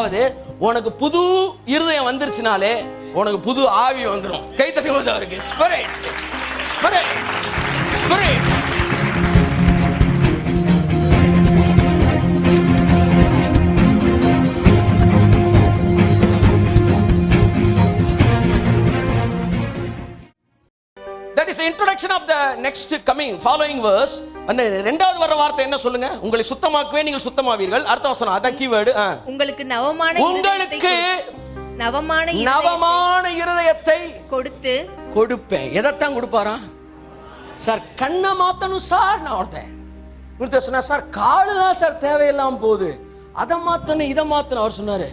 அதாவது உனக்கு புது இருதயம் வந்துருச்சுனாலே உனக்கு புது ஆவி வந்துடும். கை தட்டி அவருக்கு spirit spirit spirit. That is the introduction of the next coming following verse. இரண்டாவது வர வார்த்தை என்ன சொல்லுங்க? உங்களை சுத்தமாக்குவே நீங்கள் சுத்தமாவீர்கள். அடுத்த வசனம் அத கீவேர்ட். உங்களுக்கு நவமான இருதயத்தை கொடுப்பேன். எதைத்தான் கொடுப்பாராம் சார்? கண்ணை மாத்தணும் சார். நான் ஒருத்தர் சொன்னா சார் காலு தான் சார் தேவையில்லாம போகுது, அதை மாத்தணும் இதை மாத்தணும். அவர் சொன்னாரு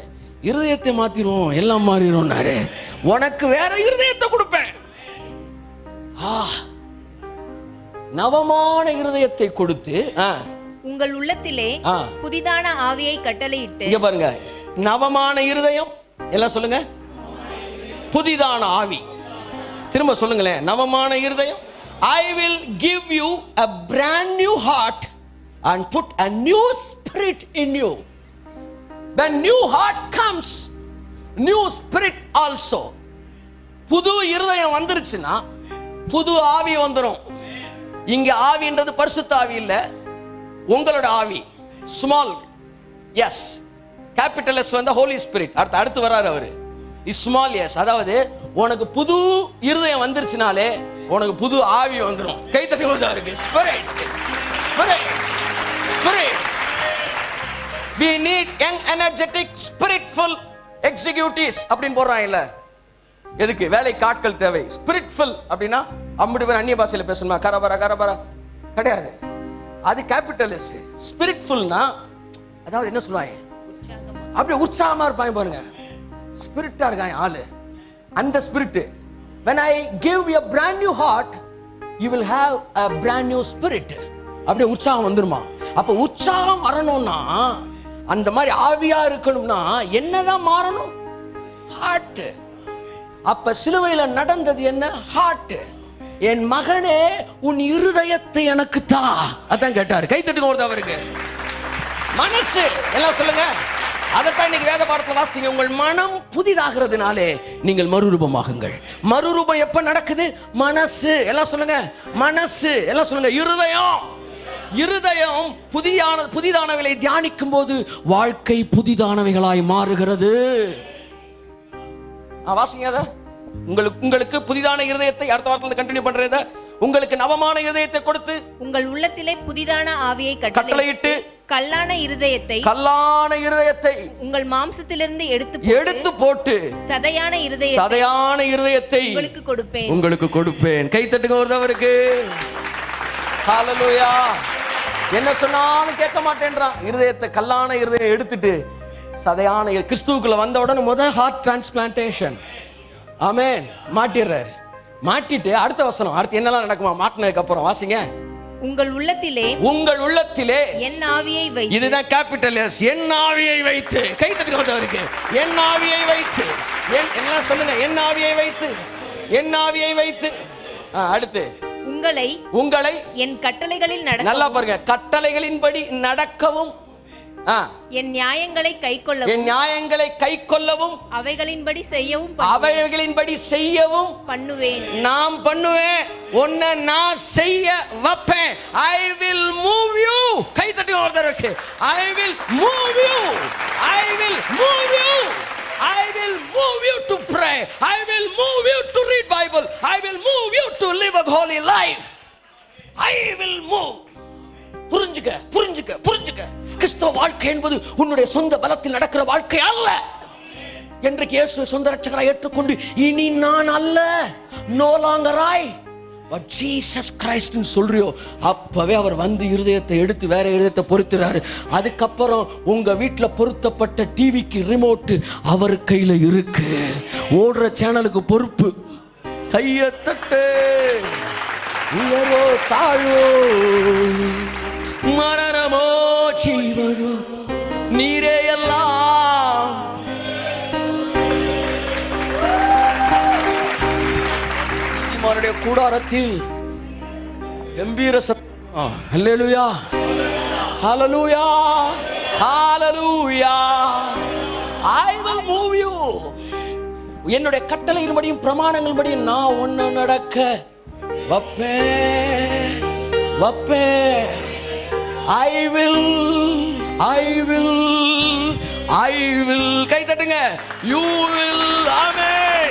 இருதயத்தை மாத்திரும் எல்லாம் மாறிடும்னாரு. உனக்கு வேற இருதயத்தை கொடுப்பேன். நவமான இருதயத்தை கொடுத்து உங்கள் உள்ளத்திலே புதிதான ஆவியை கட்டளையிட்டு. இங்க பாருங்க, நவமான இருதயம் எல்லாம் சொல்லுங்க, புதிதான ஆவி. திரும்ப சொல்லுங்களேன், நவமான இருதயம். I will give you a brand new heart and put a new spirit in you. When new heart comes, new spirit also. புது இருதயம் வந்துருச்சுன்னா புது ஆவி வந்துடும். இங்க ஆவின்றது பரிசுத்த ஆவி இல்ல, உங்களோட ஆவி. ஸ்மால் எஸ், கேபிட்டல் எஸ் வந்து ஹோலி ஸ்பிரிட். அடுத்து வராரு அவரு ஸ்மால் எஸ். அதாவது உனக்கு புது இருதயம் வந்துருச்சுனாலே உனக்கு புது ஆவி வந்துடும். கை தட்டி அவருக்கு spirit spirit spirit. We need young energetic spiritful executives அப்படின்னு போடுறாங்க இல்ல, எதுக்கு? வேலைக்கு ஆட்கள் தேவை. ஸ்பிரிட்ஃபுல் அப்படின்னா அம்படி பேர் அந்நிய பாஷையில பேசணுமா? கரபரா கிடையாது, அது கேபிட்டல் எஸ். ஸ்பிரிட்ஃபுல்னா அதாவது என்ன சொல்லுவாங்க, அப்படியே உற்சாகமா இருப்பாங்க பாருங்க, ஸ்பிரிட்டா இருக்காங்க ஆளு. அந்த spirit. when I give you a brand new heart you will have a brand new spirit. அப்படியே உற்சாகம் வந்துருமா? அப்ப உற்சாகம் வரணும்னா, அந்த மாதிரி ஆவியா இருக்கணும்னா என்னதான் மாறணும்? ஹார்ட். அப்ப சிலுவையில நடந்தது என்ன? ஹார்ட். என் மகனே உன் இருதயத்தை எனக்கு தா, அதான் கேட்டாரு. கை தட்டுங்க ஒரு அவருக்கு. மனசு எல்லாம் சொல்லுங்க. அதைத்தான் இன்னைக்கு வேத பாடத்துல வாசித்தீங்க. உங்கள் மனம் புதிதாகிறதுனாலே நீங்கள் மறுரூபமாகுங்கள். மறுரூபம் எப்ப நடக்குது? மனசு எல்லாம் சொல்லுங்க. மனசு எல்லாம் சொல்லுங்க. இருதயம் புதிதானவைகளை தியானிக்கும் போது வாழ்க்கை புதிதானவைகளாய் மாறுகிறது. வாசிங்க அத. உங்களுக்கு புதிதான இருதயத்தை, அடுத்த வாரத்துல கண்டினியூ பண்றத, உங்களுக்கு நவமான இருதயத்தை கொடுத்து உங்கள் உள்ளத்திலே புதிதான ஆவியை கட்டளையிட்டு கல்லான இருதயத்தை உங்கள் மாம்சத்திலிருந்து எடுத்து போட்டு சதையான இருதயத்தை உங்களுக்கு கொடுப்பேன். கை தட்டுங்க ஒருத்தவருக்கு. ஹல்லேலூயா. என்ன சொன்னாலும் கேட்க மாட்டேன்றான். இருதயத்தை, கல்லான இருதயம் எடுத்துட்டு சதையான கிறிஸ்துவுக்குள்ள வந்த உடனே முதல் ஹார்ட் டிரான்ஸ்பிளான்டேஷன். ஆமென். மாட்டிடுறாரு. மாட்டிட்டு அடுத்த வசனம், அடுத்து என்னெல்லாம் நடக்குமா மாட்டினதுக்கு அப்புறம்? வாசிங்க. உங்கள் உள்ளத்திலே என் ஆவியை வைத்து. இதுதான் கேபிட்டல் எஸ். என் ஆவியை வைத்து. கை தட்டுங்க. என் ஆவியை வைத்து. என்ன சொல்லுங்க? என் ஆவியை வைத்து. அடுத்து உங்களை என் கட்டளைகளில் நடக்கவும். நல்லா பாருங்க, கட்டளைகளின்படி நடக்கவும், என் நியாயங்களை கைக்கொள்ளவும், அவைகளின்படி செய்யவும் பண்ணுவேன். நான் பண்ணுவேன், உன்னை நான் செய்ய வைப்பேன். I will move you. கை தட்டி ஒருத்தருக்கு. I will move you. I will move you. I will move you to pray. I will move you to read Bible. I will move you to live a holy life. I will move. புரிஞ்சுக்க. கிறிஸ்தவ வாழ்க்கை என்பது உன்னுடைய சொந்த பலத்தில் நடக்கிற வாழ்க்கை அல்ல. என்றைக்கு இயேசுவை சொந்த ரட்சகராய் ஏற்றுக்கொண்டு இனி நான் அல்ல, no longer I but Jesus Christ ன்னு சொல்றியோ, அப்பவே அவர் வந்து இருதயத்தை எடுத்து வேற இருதயத்தை பொருத்துறாரு. அதுக்கப்புறம் உங்க வீட்டுல பொருத்தப்பட்ட டிவிக்கு ரிமோட் அவர் கையில இருக்கு. ஓடுற சேனலுக்கு பொறுப்பு. கைய தட்டு. உயரோ தாழோ, மரணமோ ஜீவனோ, நீரே எல்லாம். அவருடைய கூடாரத்தில் கம்பீர சத்தம். ஹல்லேலூயா, ஹல்லேலூயா, ஹல்லேலூயா. I will move you. என்னுடைய கட்டளையின்படியும் பிரமாணங்களின்படியும் நான் ஒன்னு நடக்க வப்பேன். I will கை தட்டுங்க. You will. Amen.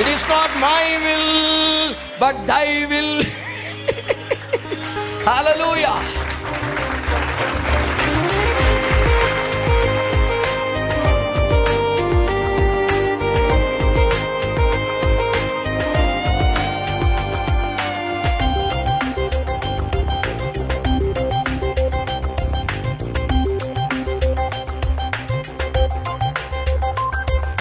It is not my will but thy will. Hallelujah.